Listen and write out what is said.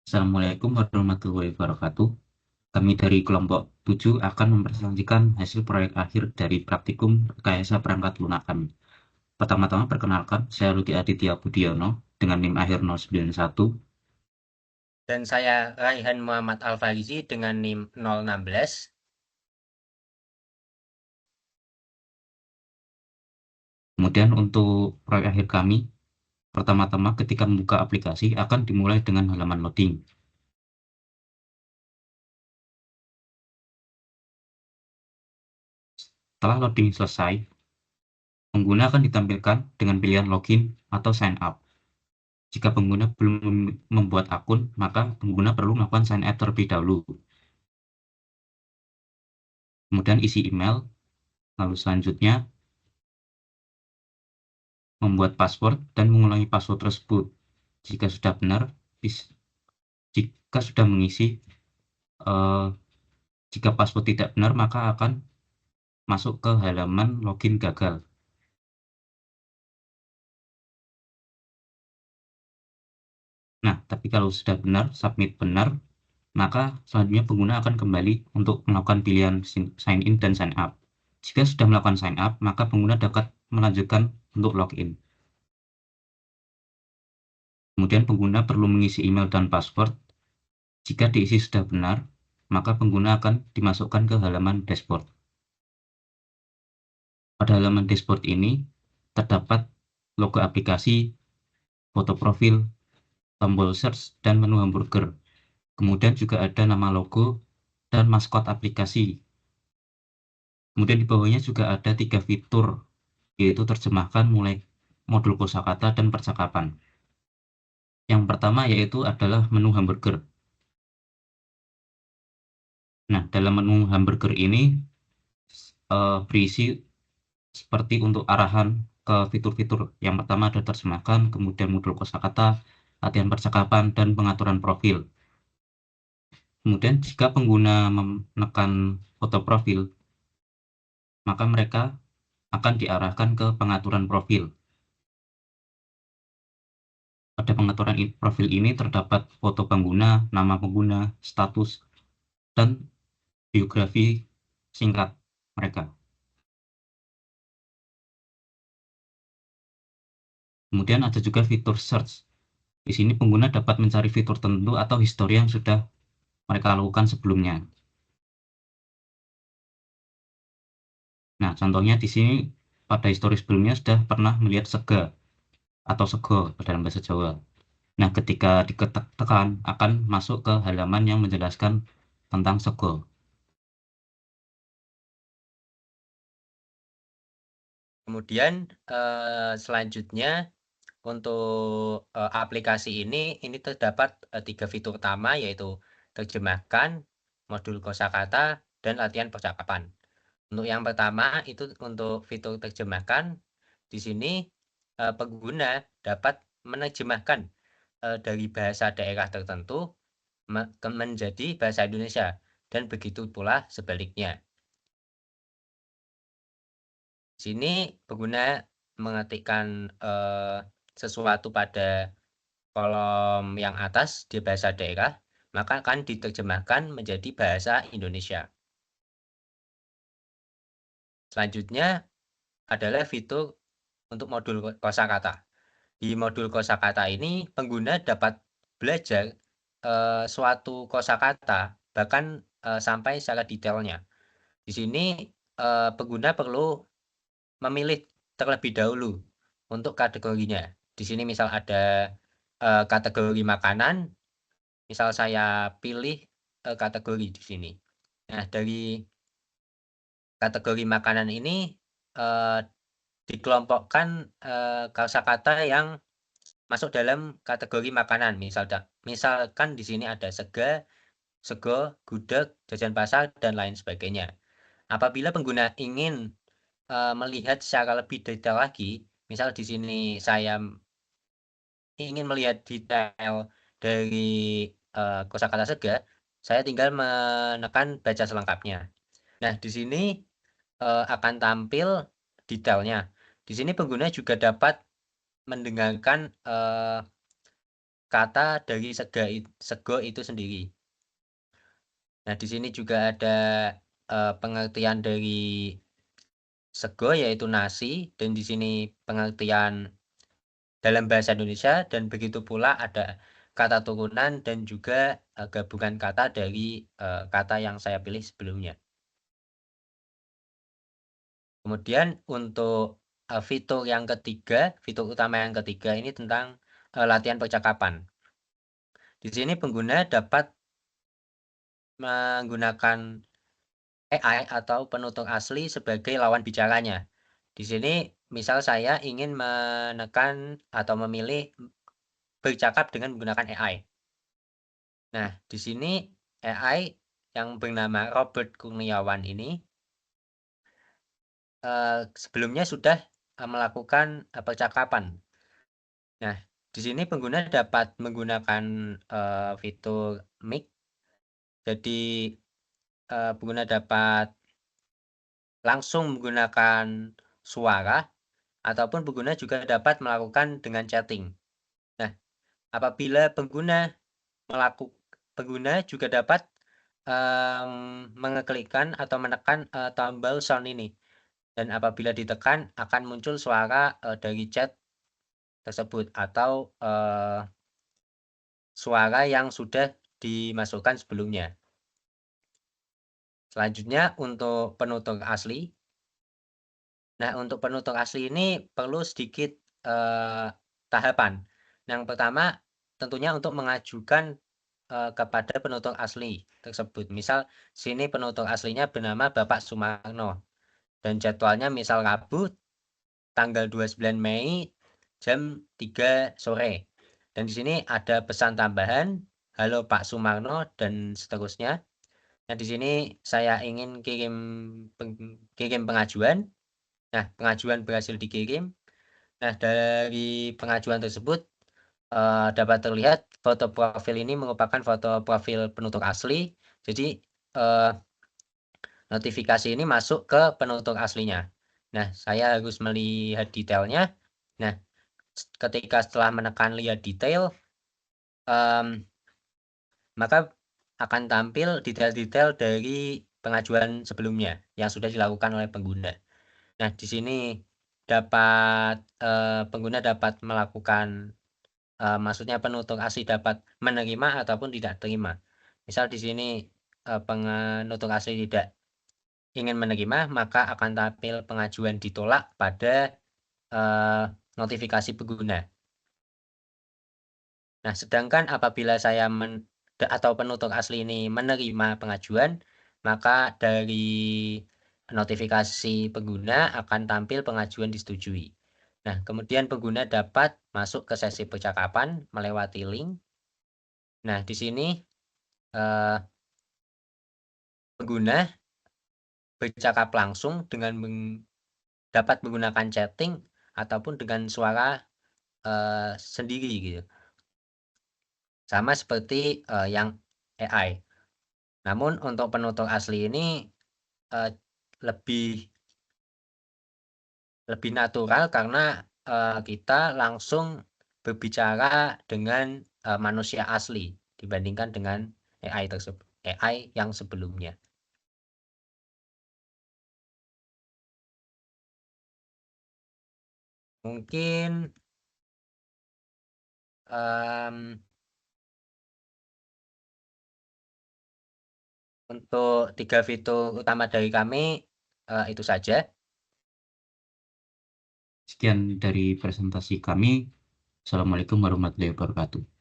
Assalamualaikum warahmatullahi wabarakatuh. Kami dari kelompok 7 akan mempresentasikan hasil proyek akhir dari praktikum rekayasa perangkat lunak kami. Pertama-tama perkenalkan, saya Rudi Aditya Budiono dengan NIM akhir 091. Dan saya Raihan Muhammad Al-Farizi dengan NIM 016. Kemudian untuk proyek akhir kami, pertama-tama ketika membuka aplikasi akan dimulai dengan halaman loading. Setelah loading selesai, pengguna akan ditampilkan dengan pilihan login atau sign up. Jika pengguna belum membuat akun, maka pengguna perlu melakukan sign up terlebih dahulu. Kemudian isi email, lalu selanjutnya membuat password dan mengulangi password tersebut. Jika sudah benar, jika sudah mengisi, eh, jika password tidak benar, maka akan masuk ke halaman login gagal. Nah, tapi kalau sudah benar, submit benar, maka selanjutnya pengguna akan kembali untuk melakukan pilihan sign in dan sign up. Jika sudah melakukan sign up, maka pengguna dapat melanjutkan untuk login. Kemudian pengguna perlu mengisi email dan password. Jika diisi sudah benar, maka pengguna akan dimasukkan ke halaman dashboard. Pada halaman dashboard ini terdapat logo aplikasi, foto profil, tombol search, dan menu hamburger. Kemudian juga ada nama logo dan maskot aplikasi. Kemudian di bawahnya juga ada 3 fitur, yaitu terjemahkan mulai modul kosakata dan percakapan. Yang pertama yaitu adalah menu hamburger. Nah, dalam menu hamburger ini berisi seperti untuk arahan ke fitur-fitur. Yang pertama ada terjemahkan, kemudian modul kosakata, latihan percakapan, dan pengaturan profil. Kemudian jika pengguna menekan foto profil, maka mereka akan diarahkan ke pengaturan profil. Pada pengaturan profil ini terdapat foto pengguna, nama pengguna, status, dan biografi singkat mereka. Kemudian ada juga fitur search. Di sini pengguna dapat mencari fitur tertentu atau histori yang sudah mereka lakukan sebelumnya. Nah, contohnya di sini pada histori sebelumnya sudah pernah melihat sega atau sego dalam bahasa Jawa. Nah, ketika ditekan akan masuk ke halaman yang menjelaskan tentang sego. Kemudian selanjutnya untuk aplikasi ini terdapat 3 fitur utama yaitu terjemahkan, modul kosakata, dan latihan percakapan. Untuk yang pertama itu untuk fitur terjemahkan, di sini pengguna dapat menerjemahkan dari bahasa daerah tertentu menjadi bahasa Indonesia dan begitu pula sebaliknya. Di sini pengguna mengetikkan sesuatu pada kolom yang atas di bahasa daerah, maka akan diterjemahkan menjadi bahasa Indonesia. Selanjutnya adalah fitur untuk modul kosakata. Di modul kosakata ini pengguna dapat belajar suatu kosakata bahkan sampai secara detailnya. Di sini pengguna perlu memilih terlebih dahulu untuk kategorinya. Di sini misal ada kategori makanan, misal saya pilih kategori di sini. Nah, dari kategori makanan ini eh, dikelompokkan kosakata yang masuk dalam kategori makanan. Misalkan di sini ada sega, sego, gudeg, jajan pasar, dan lain sebagainya. Apabila pengguna ingin melihat secara lebih detail lagi, misal di sini saya ingin melihat detail dari kosakata sega, saya tinggal menekan baca selengkapnya. Nah, di sini akan tampil detailnya. Di sini pengguna juga dapat mendengarkan kata dari sego itu sendiri. Nah, di sini juga ada pengertian dari sego yaitu nasi, dan di sini pengertian dalam bahasa Indonesia, dan begitu pula ada kata turunan dan juga gabungan kata dari kata yang saya pilih sebelumnya. Kemudian untuk fitur yang ketiga, fitur utama yang ketiga ini tentang latihan percakapan. Di sini pengguna dapat menggunakan AI atau penutur asli sebagai lawan bicaranya. Di sini misal saya ingin menekan atau memilih bercakap dengan menggunakan AI. Nah, di sini AI yang bernama Robert Kurniawan ini sebelumnya sudah melakukan percakapan. Nah, di sini pengguna dapat menggunakan fitur mic. Jadi pengguna dapat langsung menggunakan suara, ataupun pengguna juga dapat melakukan dengan chatting. Nah, apabila pengguna juga dapat mengeklikkan atau menekan tombol sound ini, dan apabila ditekan akan muncul suara dari chat tersebut atau suara yang sudah dimasukkan sebelumnya. Selanjutnya untuk penutur asli. Nah, untuk penutur asli ini perlu sedikit tahapan. Yang pertama tentunya untuk mengajukan kepada penutur asli tersebut. Misal sini penutur aslinya bernama Bapak Sumarno, dan jadwalnya misal Rabu tanggal 29 Mei jam 3 sore. Dan di sini ada pesan tambahan, halo Pak Sumarno, dan seterusnya. Nah, di sini saya ingin kirim pengajuan. Nah, pengajuan berhasil dikirim. Nah, dari pengajuan tersebut dapat terlihat foto profil ini merupakan foto profil penutur asli. Jadi notifikasi ini masuk ke penutur aslinya. Nah, saya harus melihat detailnya. Nah, ketika setelah menekan lihat detail, maka akan tampil detail-detail dari pengajuan sebelumnya yang sudah dilakukan oleh pengguna. Nah, di sini pengguna dapat melakukan, maksudnya penutur asli dapat menerima ataupun tidak terima. Misal di sini penutur asli tidak ingin menerima, maka akan tampil pengajuan ditolak pada notifikasi pengguna. Nah, sedangkan apabila saya atau penutur asli ini menerima pengajuan, maka dari notifikasi pengguna akan tampil pengajuan disetujui. Nah, kemudian pengguna dapat masuk ke sesi percakapan melewati link. Nah, di sini pengguna bercakap langsung dengan dapat menggunakan chatting ataupun dengan suara sendiri gitu. Sama seperti yang AI. Namun untuk penutur asli ini lebih natural karena kita langsung berbicara dengan manusia asli dibandingkan dengan AI yang sebelumnya. Mungkin untuk 3 fitur utama dari kami itu saja. Sekian dari presentasi kami. Assalamualaikum warahmatullahi wabarakatuh.